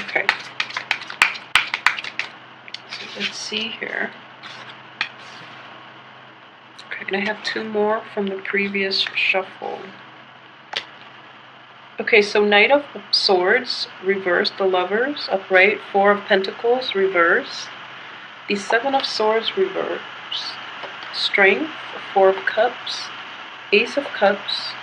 Okay. So let's see here. Okay, and I have 2 more from the previous shuffle. Okay, so Knight of Swords, reverse, the Lovers, upright, 4 of Pentacles, reverse, the 7 of Swords, reverse, Strength, 4 of Cups, Ace of Cups,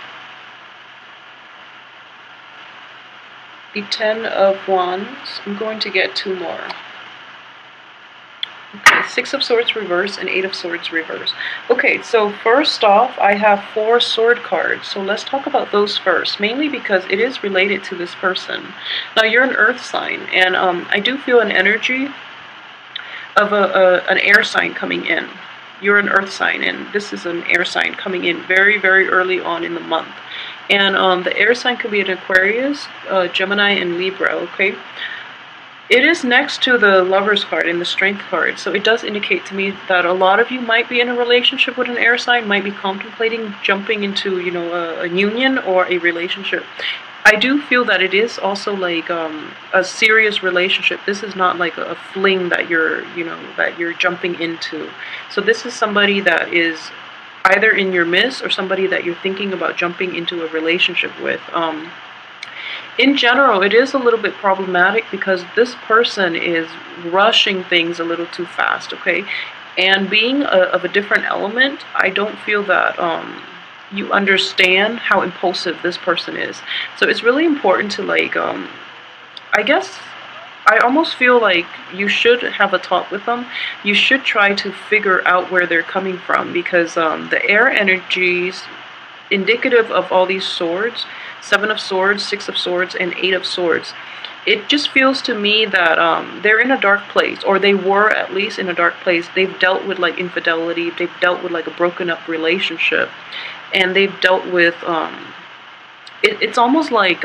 the 10 of Wands. I'm going to get 2 more. Okay, 6 of Swords reverse and 8 of Swords reverse. Okay, so first off, I have 4 sword cards. So let's talk about those first, mainly because it is related to this person. Now, you're an earth sign, and I do feel an energy of an air sign coming in. You're an earth sign, and this is an air sign coming in very, very early on in the month. And the air sign could be an Aquarius, Gemini, and Libra, okay? It is next to the Lover's card and the Strength card, so it does indicate to me that a lot of you might be in a relationship with an air sign, might be contemplating jumping into, you know, a union or a relationship. I do feel that it is also like a serious relationship. This is not like a fling that you're, you know, that you're jumping into. So this is somebody that is either in your midst or somebody that you're thinking about jumping into a relationship with. In general, it is a little bit problematic because this person is rushing things a little too fast, okay? And being of a different element, I don't feel that you understand how impulsive this person is. So it's really important to, like, I guess I almost feel like you should have a talk with them. You should try to figure out where they're coming from, because the air energies indicative of all these swords, 7 of Swords, 6 of Swords, and 8 of Swords, it just feels to me that they're in a dark place, or they were at least in a dark place. They've dealt with like infidelity, they've dealt with like a broken up relationship, and they've dealt with, it's almost like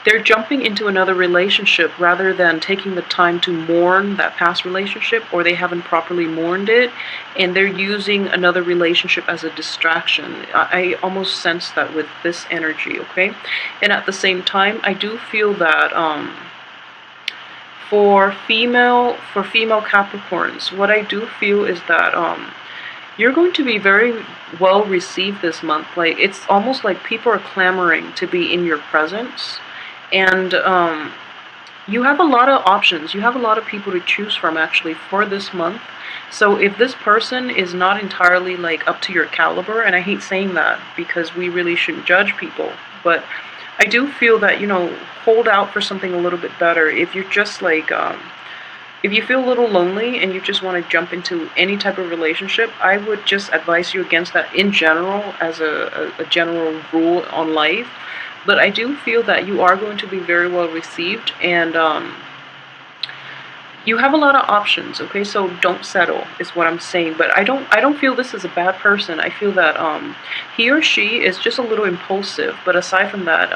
they're jumping into another relationship rather than taking the time to mourn that past relationship, or they haven't properly mourned it, and they're using another relationship as a distraction. I almost sense that with this energy, okay? And at the same time, I do feel that for female Capricorns, what I do feel is that you're going to be very well received this month. Like, it's almost like people are clamoring to be in your presence. And you have a lot of options. You have a lot of people to choose from, actually, for this month. So if this person is not entirely like up to your caliber, and I hate saying that because we really shouldn't judge people, but I do feel that, you know, hold out for something a little bit better. If you're just like, if you feel a little lonely and you just want to jump into any type of relationship, I would just advise you against that in general, as a general rule on life. But I do feel that you are going to be very well received, and you have a lot of options, okay? So don't settle, is what I'm saying. But I don't feel this is a bad person. I feel that he or she is just a little impulsive. But aside from that,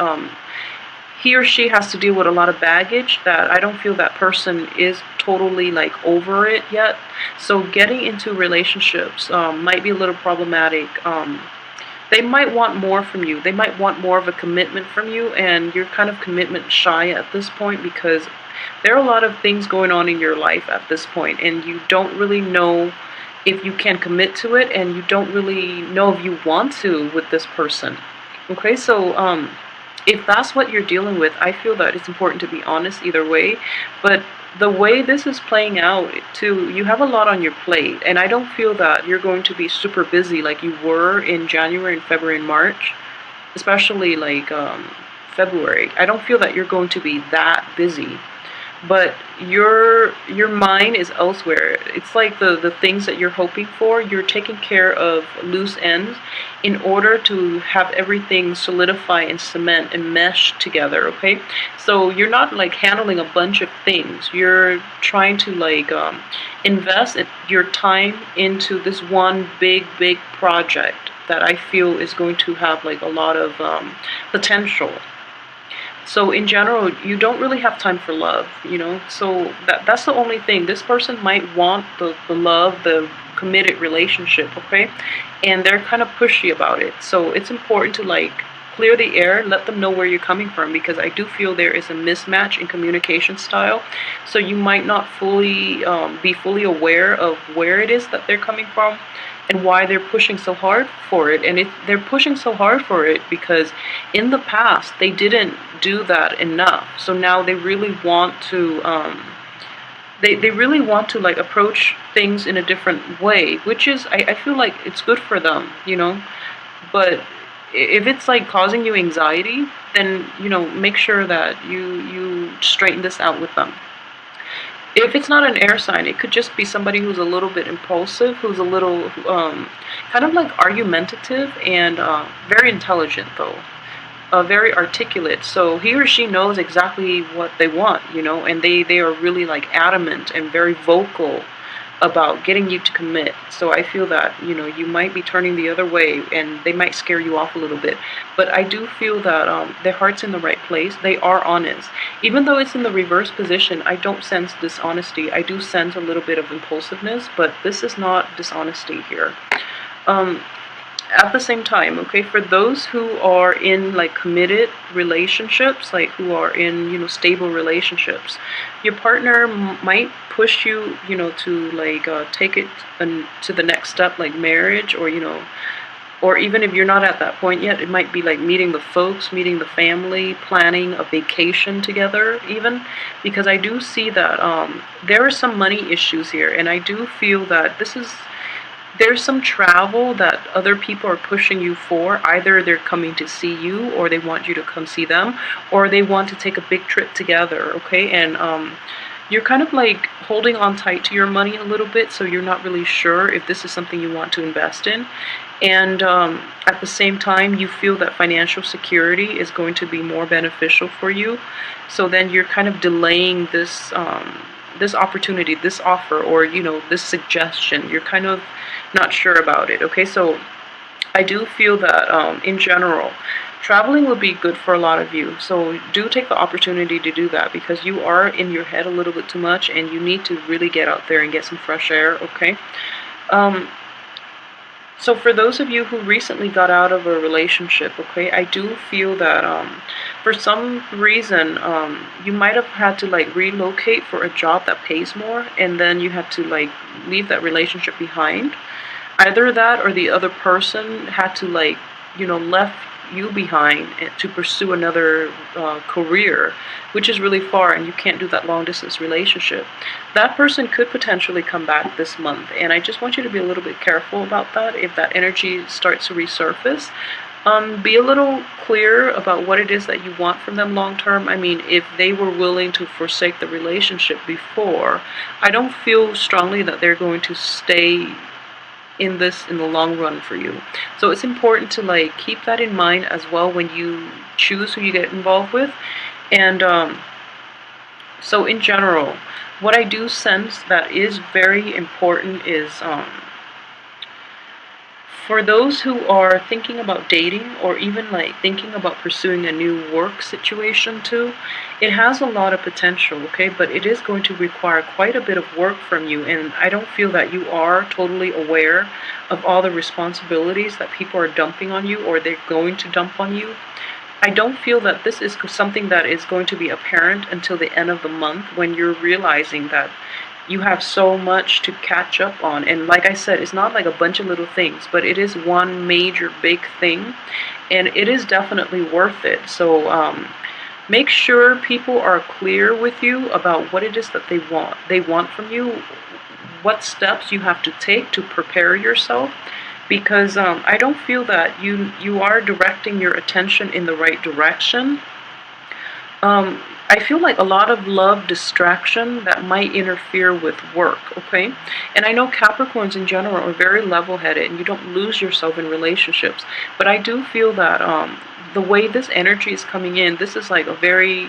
he or she has to deal with a lot of baggage that I don't feel that person is totally like over it yet. So getting into relationships might be a little problematic. They might want more from you. They might want more of a commitment from you, and you're kind of commitment shy at this point because there are a lot of things going on in your life at this point, and you don't really know if you can commit to it, and you don't really know if you want to with this person. Okay, so if that's what you're dealing with, I feel that it's important to be honest either way. But the way this is playing out, too, you have a lot on your plate, and I don't feel that you're going to be super busy like you were in January and February and March, especially like February. I don't feel that you're going to be that busy, but your mind is elsewhere. It's like the things that you're hoping for, you're taking care of loose ends in order to have everything solidify and cement and mesh together, okay? So you're not like handling a bunch of things. You're trying to like invest your time into this one big project that I feel is going to have like a lot of potential. So in general, you don't really have time for love, you know? So that's the only thing. This person might want the love, the committed relationship, okay? And they're kind of pushy about it. So it's important to like clear the air, let them know where you're coming from, because I do feel there is a mismatch in communication style. So you might not fully be fully aware of where it is that they're coming from and why they're pushing so hard for it. And they're pushing so hard for it because in the past they didn't do that enough. So now they really want to they really want to like approach things in a different way, which is I feel like it's good for them, you know. But if it's like causing you anxiety, then make sure that you straighten this out with them. If it's not an air sign, it could just be somebody who's a little bit impulsive, who's a little kind of like argumentative, and very intelligent though, very articulate. So he or she knows exactly what they want, and they are really like adamant and very vocal about getting you to commit. So I feel that you might be turning the other way and they might scare you off a little bit, but I do feel that their heart's in the right place. They are honest. Even though it's in the reverse position, I don't sense dishonesty. I do sense a little bit of impulsiveness, but this is not dishonesty here. At the same time, okay, for those who are in like committed relationships, like who are in stable relationships, your partner might push you to like take it to the next step, like marriage, or even if you're not at that point yet, it might be like meeting the folks, meeting the family, planning a vacation together even, because I do see that there are some money issues here, and I do feel that there's some travel that other people are pushing you for. Either they're coming to see you, or they want you to come see them, or they want to take a big trip together, okay? And you're kind of like holding on tight to your money a little bit, so you're not really sure if this is something you want to invest in. And at the same time, you feel that financial security is going to be more beneficial for you. So then you're kind of delaying this this opportunity, this offer, or this suggestion. You're kind of not sure about it, okay? So I do feel that in general, traveling would be good for a lot of you. So do take the opportunity to do that, because you are in your head a little bit too much and you need to really get out there and get some fresh air, okay? So for those of you who recently got out of a relationship, okay, I do feel that for some reason you might have had to like relocate for a job that pays more, and then you had to like leave that relationship behind. Either that, or the other person had to like left you behind to pursue another career, which is really far, and you can't do that long distance relationship. That person could potentially come back this month, and I just want you to be a little bit careful about that. If that energy starts to resurface, be a little clear about what it is that you want from them long term. I mean, if they were willing to forsake the relationship before, I don't feel strongly that they're going to stay in this in the long run for you. So it's important to like keep that in mind as well when you choose who you get involved with. And so in general, what I do sense that is very important is for those who are thinking about dating, or even like thinking about pursuing a new work situation too, it has a lot of potential, okay? But it is going to require quite a bit of work from you, and I don't feel that you are totally aware of all the responsibilities that people are dumping on you, or they're going to dump on you. I don't feel that this is something that is going to be apparent until the end of the month, when you're realizing that you have so much to catch up on. And like I said, it's not like a bunch of little things, but it is one major big thing, and it is definitely worth it. So make sure people are clear with you about what it is that they want from you, what steps you have to take to prepare yourself, because I don't feel that you are directing your attention in the right direction. I feel like a lot of love distraction that might interfere with work, okay? And I know Capricorns in general are very level-headed, and you don't lose yourself in relationships. But I do feel that the way this energy is coming in, this is like a very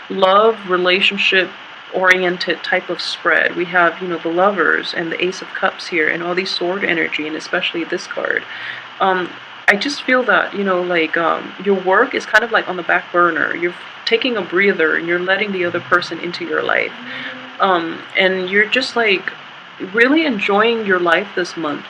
love relationship oriented type of spread. We have, the Lovers and the Ace of Cups here, and all these sword energy, and especially this card. I just feel that, your work is kind of like on the back burner. You're taking a breather, and you're letting the other person into your life. And you're just like really enjoying your life this month.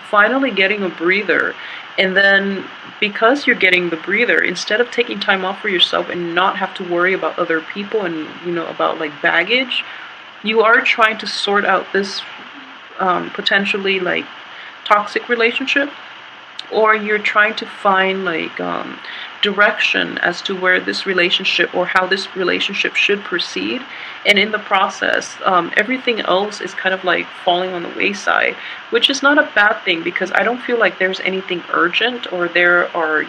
finally getting a breather. And then because you're getting the breather, instead of taking time off for yourself and not have to worry about other people and, about like baggage, you are trying to sort out this potentially like toxic relationship, or you're trying to find like direction as to where this relationship or how this relationship should proceed. And in the process, everything else is kind of like falling on the wayside, which is not a bad thing, because I don't feel like there's anything urgent or there are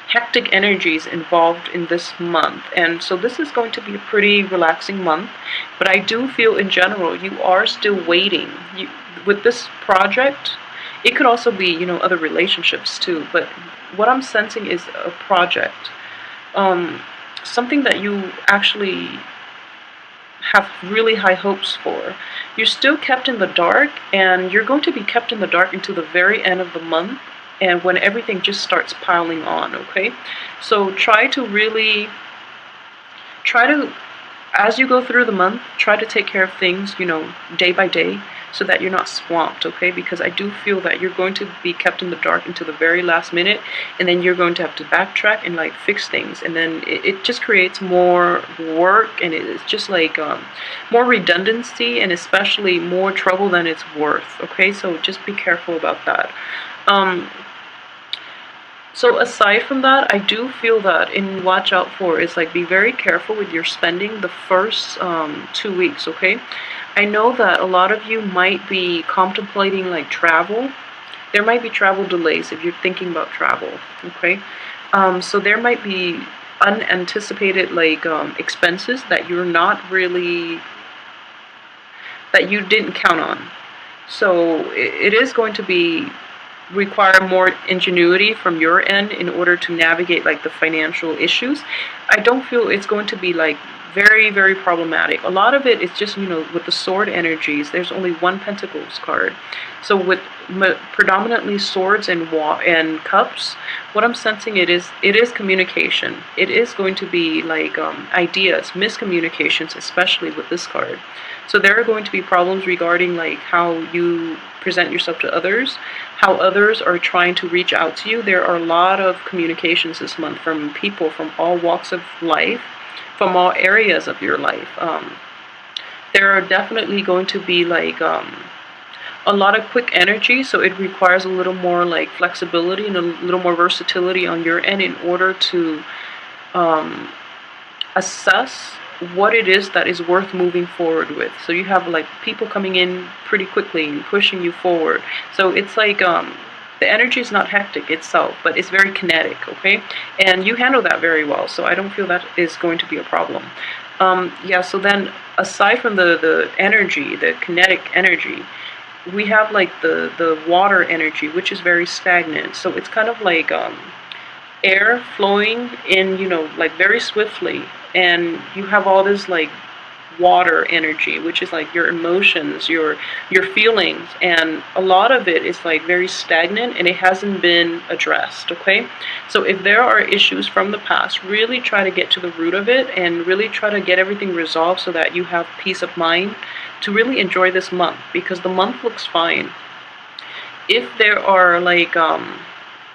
hectic energies involved in this month. And so this is going to be a pretty relaxing month, but I do feel in general you are still waiting. With this project, it could also be, other relationships too, but what I'm sensing is a project. Something that you actually have really high hopes for. You're still kept in the dark, and you're going to be kept in the dark until the very end of the month, and when everything just starts piling on, okay? So try to, as you go through the month, try to take care of things, day by day, so that you're not swamped, okay? Because I do feel that you're going to be kept in the dark until the very last minute, and then you're going to have to backtrack and like fix things, and then it just creates more work, and it's just like more redundancy, and especially more trouble than it's worth, okay? So just be careful about that. So aside from that, I do feel that in watch out for is like be very careful with your spending the first 2 weeks, okay? I know that a lot of you might be contemplating like travel. There might be travel delays if you're thinking about travel, okay? So there might be unanticipated like expenses that you're not really, that you didn't count on. So it is going to be require more ingenuity from your end in order to navigate like the financial issues. I don't feel it's going to be like very, very problematic. A lot of it is just, with the sword energies, there's only one Pentacles card. So with predominantly swords and cups, what I'm sensing it is communication. It is going to be like ideas, miscommunications, especially with this card. So there are going to be problems regarding like how you present yourself to others, how others are trying to reach out to you. There are a lot of communications this month from people from all walks of life, from all areas of your life. There are definitely going to be like a lot of quick energy, so it requires a little more like flexibility and a little more versatility on your end in order to assess what it is that is worth moving forward with. So you have like people coming in pretty quickly and pushing you forward. So it's like the energy is not hectic itself, but it's very kinetic, okay? And you handle that very well, so I don't feel that is going to be a problem. Yeah, so then aside from the energy, the kinetic energy, we have like the water energy, which is very stagnant. So it's kind of like air flowing in, like very swiftly, and you have all this like water energy, which is like your emotions, your feelings, and a lot of it is like very stagnant and it hasn't been addressed, okay? So if there are issues from the past, really try to get to the root of it and really try to get everything resolved so that you have peace of mind to really enjoy this month, because the month looks fine. If there are like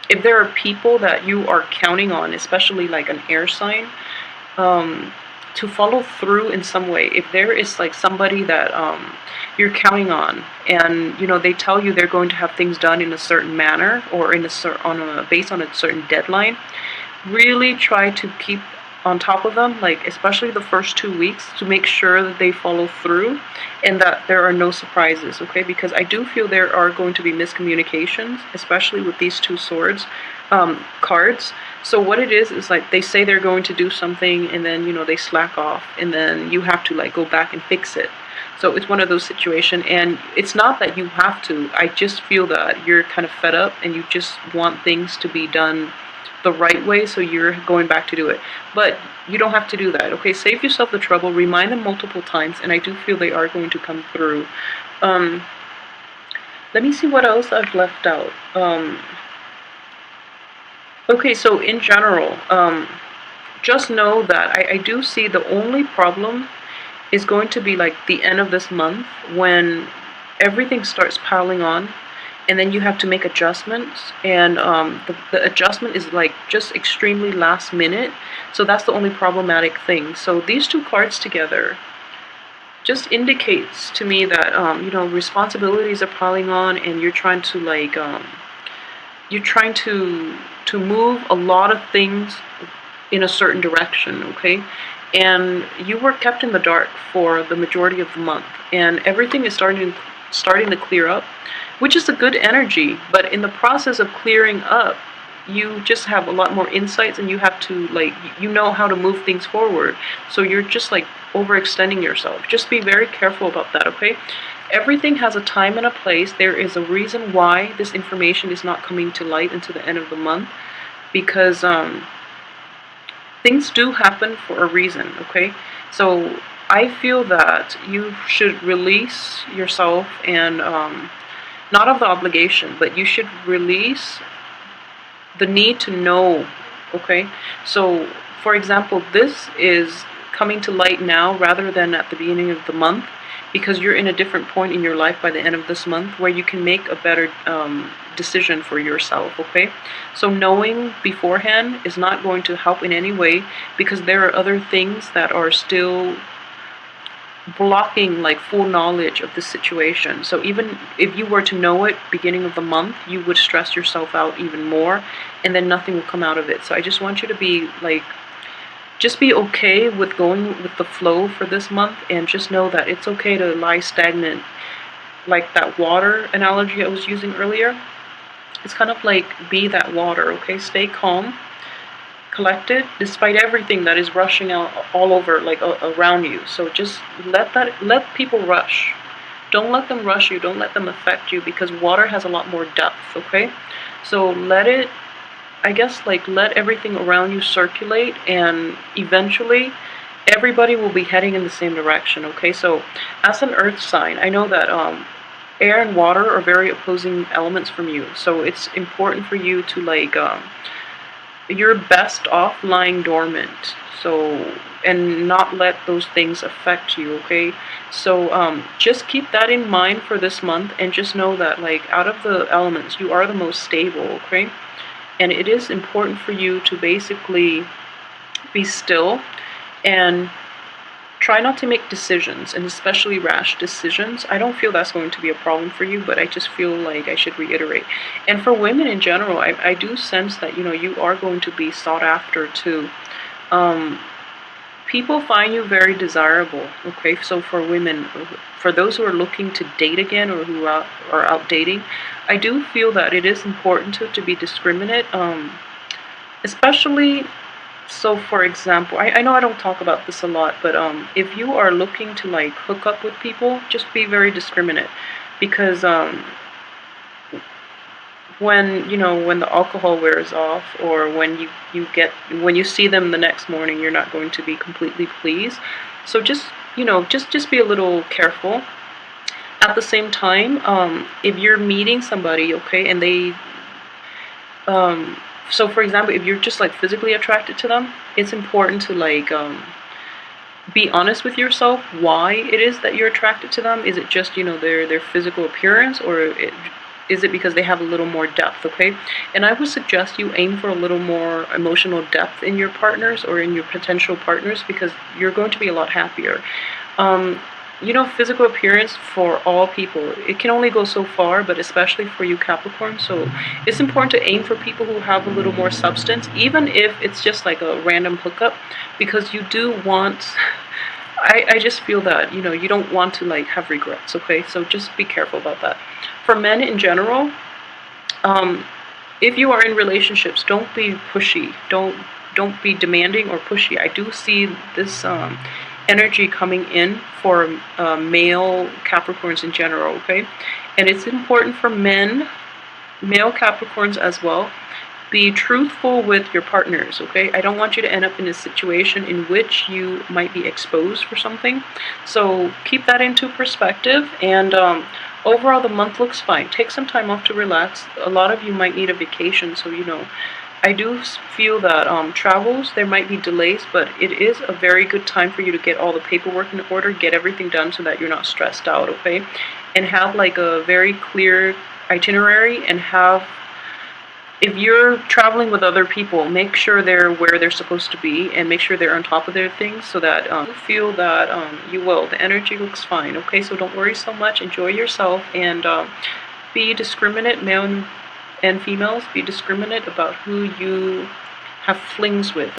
if there are people that you are counting on, especially like an air sign, to follow through in some way, if there is like somebody that you're counting on, and they tell you they're going to have things done in a certain manner or in based on a certain deadline, really try to keep on top of them, like especially the first 2 weeks, to make sure that they follow through and that there are no surprises, okay? Because I do feel there are going to be miscommunications, especially with these two swords cards. So what it is like they say they're going to do something, and then they slack off, and then you have to like go back and fix it. So it's one of those situations, and it's not that you have to. I just feel that you're kind of fed up and you just want things to be done the right way, so you're going back to do it. But you don't have to do that, okay? Save yourself the trouble, remind them multiple times, and I do feel they are going to come through. Let me see what else I've left out. Okay, so in general, just know that I do see the only problem is going to be like the end of this month, when everything starts piling on and then you have to make adjustments, and the adjustment is like just extremely last minute. So that's the only problematic thing. So these two cards together just indicates to me that responsibilities are piling on, and you're trying to to move a lot of things in a certain direction, okay? And you were kept in the dark for the majority of the month, and everything is starting to clear up, which is a good energy. But in the process of clearing up, you just have a lot more insights, and you have to how to move things forward. So you're just like overextending yourself. Just be very careful about that, okay? Everything has a time and a place. There is a reason why this information is not coming to light until the end of the month, because things do happen for a reason, okay? So I feel that you should release yourself, and not of the obligation, but you should release the need to know, okay? So, for example, this is coming to light now rather than at the beginning of the month, because you're in a different point in your life by the end of this month where you can make a better decision for yourself, okay? So knowing beforehand is not going to help in any way, because there are other things that are still blocking like full knowledge of the situation. So even if you were to know it beginning of the month, you would stress yourself out even more, and then nothing will come out of it. So I just want you to be just be okay with going with the flow for this month, and just know that it's okay to lie stagnant. Like that water analogy I was using earlier, it's kind of like be that water, okay? Stay calm, collected, despite everything that is rushing out all over, around you. So just let people rush. Don't let them rush you. Don't let them affect you, because water has a lot more depth, okay? So let it, I guess, let everything around you circulate, and eventually everybody will be heading in the same direction, okay? So as an earth sign, I know that air and water are very opposing elements from you. So it's important for you to you're best off lying dormant, so, and not let those things affect you, okay? So just keep that in mind for this month, and just know that out of the elements, you are the most stable, okay? And it is important for you to basically be still and try not to make decisions, and especially rash decisions. I don't feel that's going to be a problem for you, but I just feel like I should reiterate. And for women in general, I do sense that, you are going to be sought after too. People find you very desirable, okay? So for women, for those who are looking to date again, or who are out dating, I do feel that it is important to be discriminate, especially. So for example, I know I don't talk about this a lot, but if you are looking to hook up with people, just be very discriminate, because when the alcohol wears off, or when you see them the next morning, you're not going to be completely pleased. So just just be a little careful. At the same time, if you're meeting somebody, okay, and they so for example, if you're just physically attracted to them, it's important to be honest with yourself why it is that you're attracted to them. Is it just their physical appearance, or is it because they have a little more depth, okay? And I would suggest you aim for a little more emotional depth in your partners, or in your potential partners, because you're going to be a lot happier. Physical appearance for all people, it can only go so far, but especially for you Capricorn. So it's important to aim for people who have a little more substance, even if it's just a random hookup, because you do want, I just feel that, you don't want to have regrets, okay? So just be careful about that. For men in general, if you are in relationships, don't be pushy. Don't be demanding or pushy. I do see this energy coming in for male Capricorns in general, okay? And it's important for male Capricorns as well. Be truthful with your partners, okay? I don't want you to end up in a situation in which you might be exposed for something. So keep that into perspective, and overall the month looks fine. Take some time off to relax. A lot of you might need a vacation, so I do feel that travels, there might be delays, but it is a very good time for you to get all the paperwork in order, get everything done so that you're not stressed out, okay? And have a very clear itinerary and have, if you're traveling with other people, make sure they're where they're supposed to be and make sure they're on top of their things so that you feel that you will. The energy looks fine, okay? So don't worry so much. Enjoy yourself and be discriminate, male and females. Be discriminate about who you have flings with.